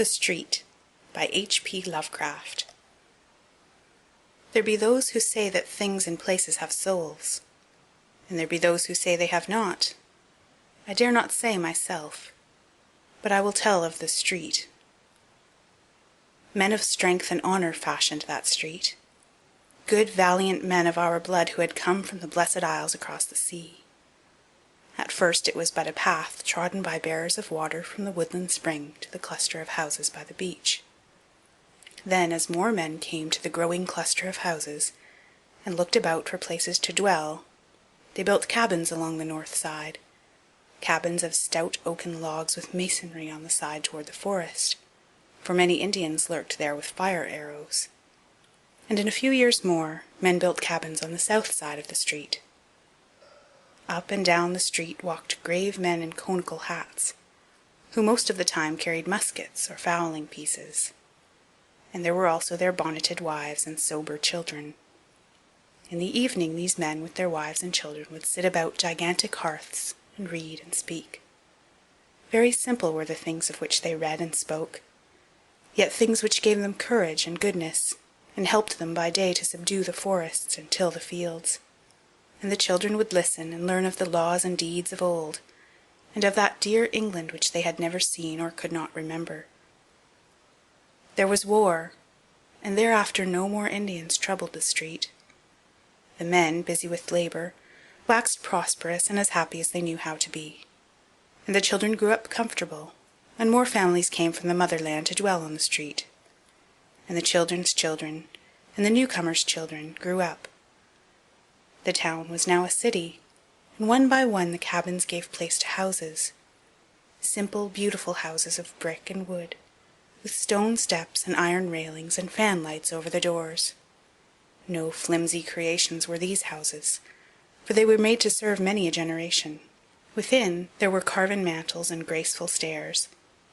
The Street by H.P. Lovecraft. There be those who say that things and places have souls, and there be those who say they have not. I dare not say myself, but I will tell of the street. Men of strength and honour fashioned that street, good valiant men of our blood who had come from the blessed isles across the sea. At first it was but a path trodden by bearers of water from the woodland spring to the cluster of houses by the beach. Then, as more men came to the growing cluster of houses, and looked about for places to dwell, they built cabins along the north side, cabins of stout oaken logs with masonry on the side toward the forest, for many Indians lurked there with fire arrows. And in a few years more, men built cabins on the south side of the street. Up and down the street walked grave men in conical hats, who most of the time carried muskets or fowling pieces. And there were also their bonneted wives and sober children. In the evening these men with their wives and children would sit about gigantic hearths and read and speak. Very simple were the things of which they read and spoke, yet things which gave them courage and goodness, and helped them by day to subdue the forests and till the fields. And the children would listen and learn of the laws and deeds of old, and of that dear England which they had never seen or could not remember. There was war, and thereafter no more Indians troubled the street. The men, busy with labour, waxed prosperous and as happy as they knew how to be. And the children grew up comfortable, and more families came from the motherland to dwell on the street. And the children's children, and the newcomers' children, grew up. The town was now a city, and one by one the cabins gave place to houses, simple, beautiful houses of brick and wood, with stone steps and iron railings and fan lights over the doors. No flimsy creations were these houses, for they were made to serve many a generation. Within there were carven mantels and graceful stairs,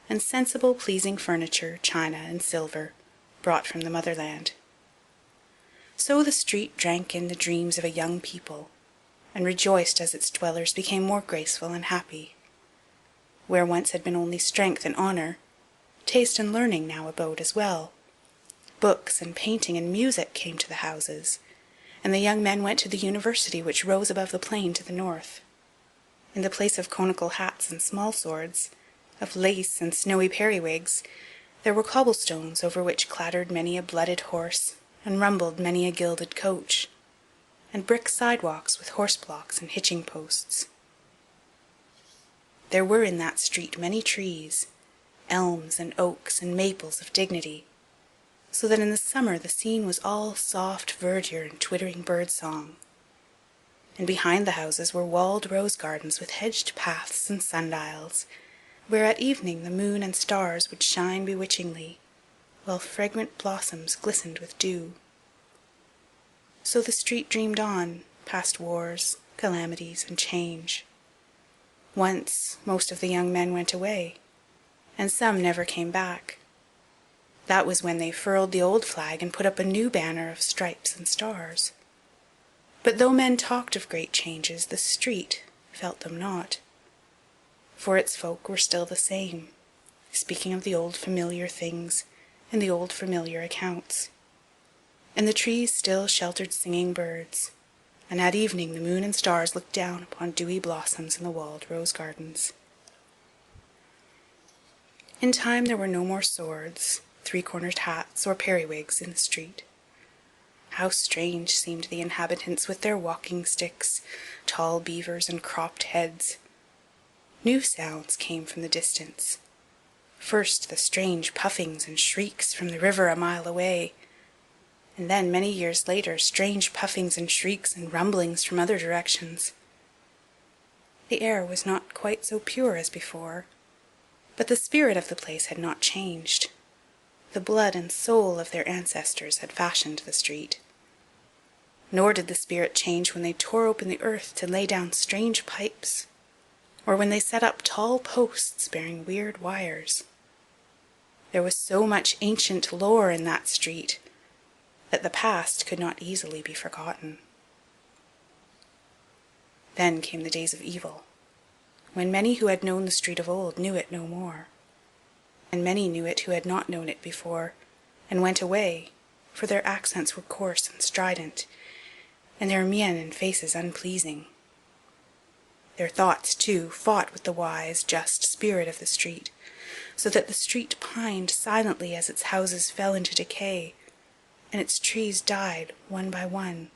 and sensible, pleasing furniture, china and silver, brought from the motherland. So the street drank in the dreams of a young people, and rejoiced as its dwellers became more graceful and happy. Where once had been only strength and honour, taste and learning now abode as well. Books and painting and music came to the houses, and the young men went to the university which rose above the plain to the north. In the place of conical hats and small swords, of lace and snowy periwigs, there were cobblestones over which clattered many a blooded horse, and rumbled many a gilded coach, and brick sidewalks with horse-blocks and hitching posts. There were in that street many trees, elms and oaks and maples of dignity, so that in the summer the scene was all soft verdure and twittering bird-song. And behind the houses were walled rose gardens with hedged paths and sundials, where at evening the moon and stars would shine bewitchingly, while fragrant blossoms glistened with dew. So the street dreamed on, past wars, calamities, and change. Once most of the young men went away, and some never came back. That was when they furled the old flag and put up a new banner of stripes and stars. But though men talked of great changes, the street felt them not, for its folk were still the same, speaking of the old familiar things and the old familiar accounts. And the trees still sheltered singing birds, and at evening the moon and stars looked down upon dewy blossoms in the walled rose gardens. In time there were no more swords, three-cornered hats, or periwigs in the street. How strange seemed the inhabitants with their walking sticks, tall beavers, and cropped heads. New sounds came from the distance. First the strange puffings and shrieks from the river a mile away, and then, many years later, strange puffings and shrieks and rumblings from other directions. The air was not quite so pure as before, but the spirit of the place had not changed. The blood and soul of their ancestors had fashioned the street. Nor did the spirit change when they tore open the earth to lay down strange pipes, or when they set up tall posts bearing weird wires. There was so much ancient lore in that street that the past could not easily be forgotten. Then came the days of evil, when many who had known the street of old knew it no more, and many knew it who had not known it before, and went away, for their accents were coarse and strident, and their mien and faces unpleasing. Their thoughts, too, fought with the wise, just spirit of the street, so that the street pined silently as its houses fell into decay, and its trees died one by one,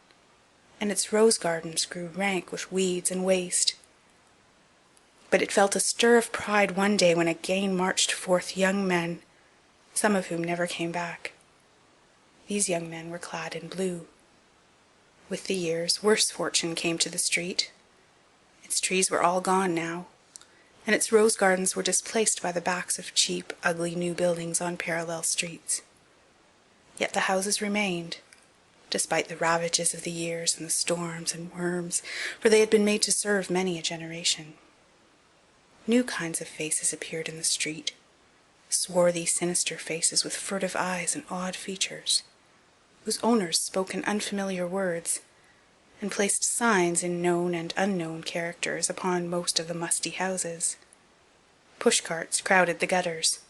and its rose gardens grew rank with weeds and waste. But it felt a stir of pride one day when again marched forth young men, some of whom never came back. These young men were clad in blue. With the years, worse fortune came to the street. Its trees were all gone now, and its rose gardens were displaced by the backs of cheap, ugly new buildings on parallel streets. Yet the houses remained, despite the ravages of the years and the storms and worms, for they had been made to serve many a generation. New kinds of faces appeared in the street, swarthy, sinister faces with furtive eyes and odd features, whose owners spoke in unfamiliar words, and placed signs in known and unknown characters upon most of the musty houses. Push-carts crowded the gutters.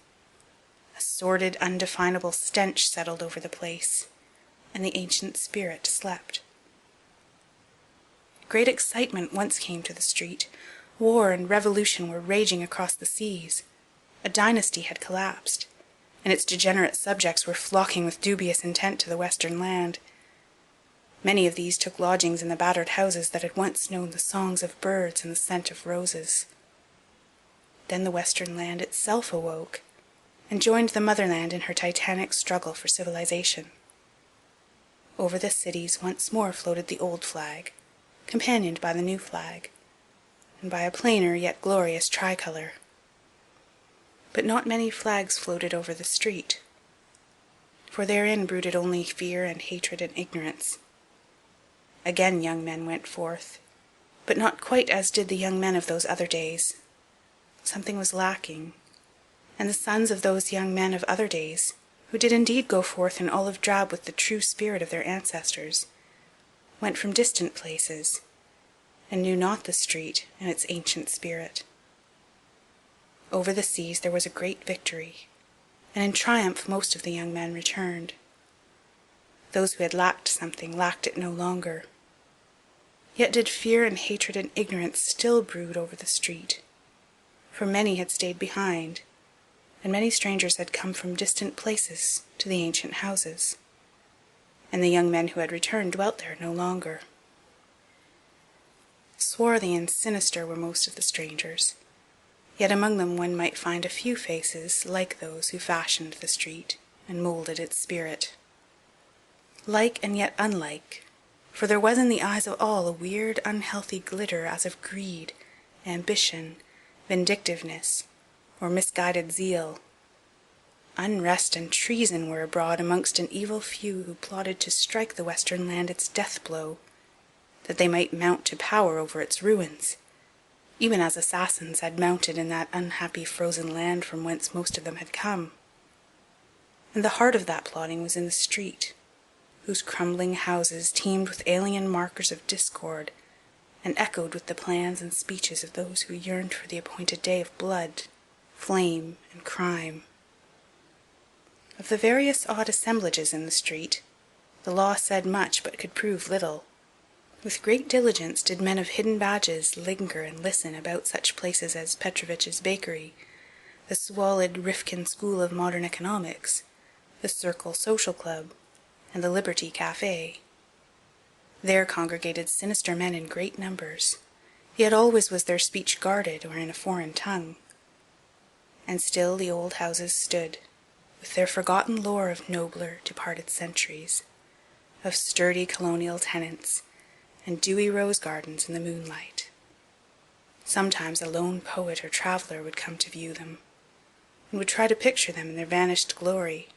A sordid, undefinable stench settled over the place, and the ancient spirit slept. Great excitement once came to the street. War and revolution were raging across the seas. A dynasty had collapsed, and its degenerate subjects were flocking with dubious intent to the western land. Many of these took lodgings in the battered houses that had once known the songs of birds and the scent of roses. Then the western land itself awoke, and joined the motherland in her titanic struggle for civilization. Over the cities once more floated the old flag, companioned by the new flag, and by a plainer yet glorious tricolour. But not many flags floated over the street, for therein brooded only fear and hatred and ignorance. Again young men went forth, but not quite as did the young men of those other days. Something was lacking, and the sons of those young men of other days, who did indeed go forth in olive drab with the true spirit of their ancestors, went from distant places, and knew not the street and its ancient spirit. Over the seas there was a great victory, and in triumph most of the young men returned. Those who had lacked something lacked it no longer. Yet did fear and hatred and ignorance still brood over the street, for many had stayed behind, and many strangers had come from distant places to the ancient houses, and the young men who had returned dwelt there no longer. Swarthy and sinister were most of the strangers, yet among them one might find a few faces like those who fashioned the street and moulded its spirit. Like and yet unlike, for there was in the eyes of all a weird, unhealthy glitter as of greed, ambition, vindictiveness, or misguided zeal. Unrest and treason were abroad amongst an evil few who plotted to strike the western land its death blow, that they might mount to power over its ruins, even as assassins had mounted in that unhappy frozen land from whence most of them had come. And the heart of that plotting was in the street, whose crumbling houses teemed with alien markers of discord, and echoed with the plans and speeches of those who yearned for the appointed day of blood, flame, and crime. Of the various odd assemblages in the street, the law said much but could prove little. With great diligence did men of hidden badges linger and listen about such places as Petrovich's Bakery, the squalid Rifkin School of Modern Economics, the Circle Social Club, and the Liberty Café. There congregated sinister men in great numbers, yet always was their speech guarded or in a foreign tongue. And still the old houses stood, with their forgotten lore of nobler, departed centuries, of sturdy colonial tenants, and dewy rose gardens in the moonlight. Sometimes a lone poet or traveller would come to view them, and would try to picture them in their vanished glory.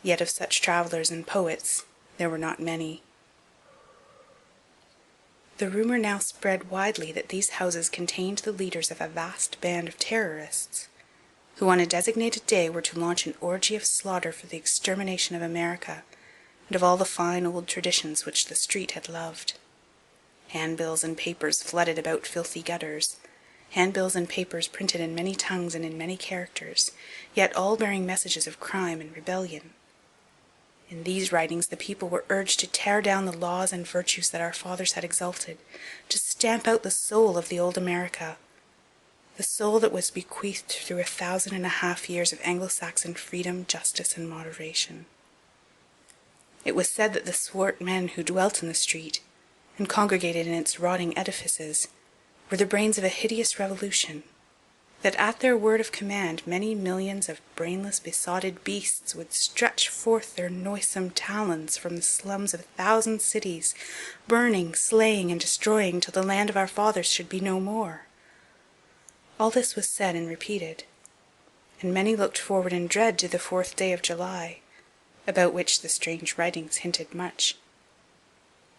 Yet of such travellers and poets there were not many. The rumour now spread widely that these houses contained the leaders of a vast band of terrorists, who on a designated day were to launch an orgy of slaughter for the extermination of America and of all the fine old traditions which the street had loved. Handbills and papers flooded about filthy gutters, handbills and papers printed in many tongues and in many characters, yet all bearing messages of crime and rebellion. In these writings the people were urged to tear down the laws and virtues that our fathers had exalted, to stamp out the soul of the old America, the soul that was bequeathed through 1,500 years of Anglo-Saxon freedom, justice, and moderation. It was said that the swart men who dwelt in the street, and congregated in its rotting edifices, were the brains of a hideous revolution, that at their word of command many millions of brainless, besotted beasts would stretch forth their noisome talons from the slums of 1,000 cities, burning, slaying, and destroying till the land of our fathers should be no more. All this was said and repeated, and many looked forward in dread to the 4th day of July, about which the strange writings hinted much.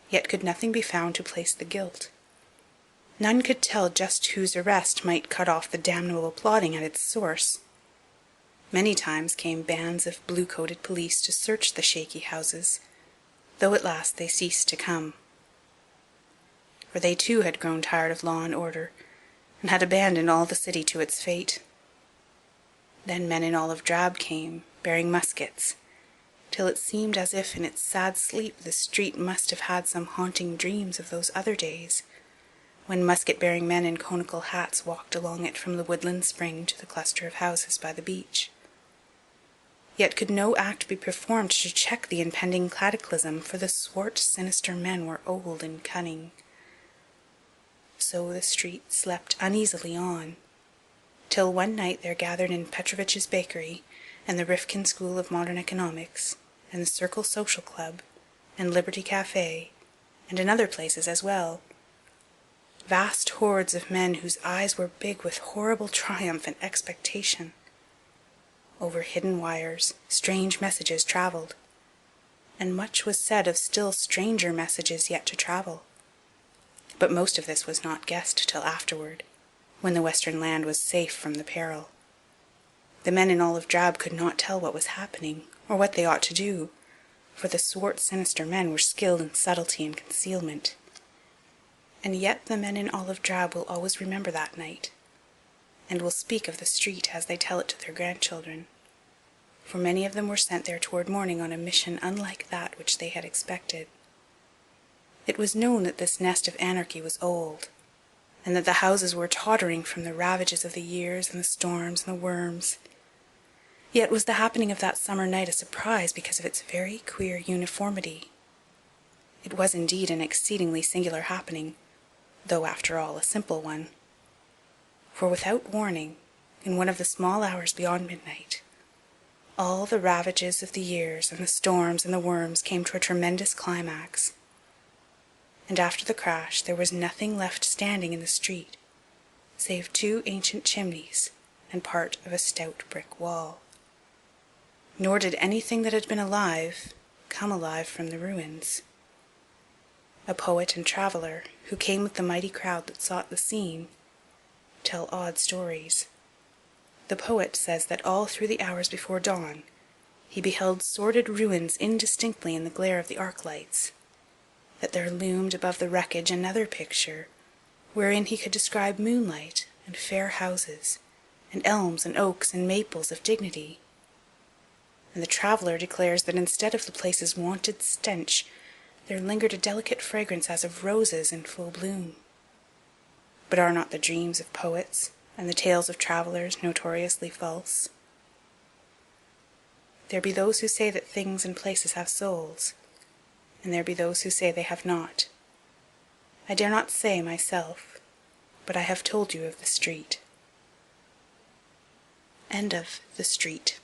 Yet could nothing be found to place the guilt. None could tell just whose arrest might cut off the damnable plotting at its source. Many times came bands of blue-coated police to search the shaky houses, though at last they ceased to come. For they too had grown tired of law and order, and had abandoned all the city to its fate. Then men in olive drab came, bearing muskets, till it seemed as if in its sad sleep the street must have had some haunting dreams of those other days, when musket-bearing men in conical hats walked along it from the woodland spring to the cluster of houses by the beach. Yet could no act be performed to check the impending cataclysm, for the swart, sinister men were old and cunning. So the street slept uneasily on, till one night there gathered in Petrovich's bakery, and the Rifkin School of Modern Economics, and the Circle Social Club, and Liberty Cafe, and in other places as well, vast hordes of men whose eyes were big with horrible triumph and expectation. Over hidden wires, strange messages travelled, and much was said of still stranger messages yet to travel. But most of this was not guessed till afterward, when the western land was safe from the peril. The men in olive drab could not tell what was happening, or what they ought to do, for the swart, sinister men were skilled in subtlety and concealment. And yet the men in olive drab will always remember that night, and will speak of the street as they tell it to their grandchildren, for many of them were sent there toward morning on a mission unlike that which they had expected. It was known that this nest of anarchy was old, and that the houses were tottering from the ravages of the years and the storms and the worms. Yet was the happening of that summer night a surprise because of its very queer uniformity. It was indeed an exceedingly singular happening, though after all a simple one. For without warning, in one of the small hours beyond midnight, all the ravages of the years and the storms and the worms came to a tremendous climax. And after the crash there was nothing left standing in the street, save 2 ancient chimneys and part of a stout brick wall. Nor did anything that had been alive come alive from the ruins. A poet and traveller, who came with the mighty crowd that sought the scene, tell odd stories. The poet says that all through the hours before dawn he beheld sordid ruins indistinctly in the glare of the arc lights, that there loomed above the wreckage another picture, wherein he could describe moonlight and fair houses, and elms and oaks and maples of dignity. And the traveller declares that instead of the place's wonted stench, there lingered a delicate fragrance as of roses in full bloom. But are not the dreams of poets and the tales of travellers notoriously false? There be those who say that things and places have souls, and there be those who say they have not. I dare not say myself, but I have told you of the street. End of The Street.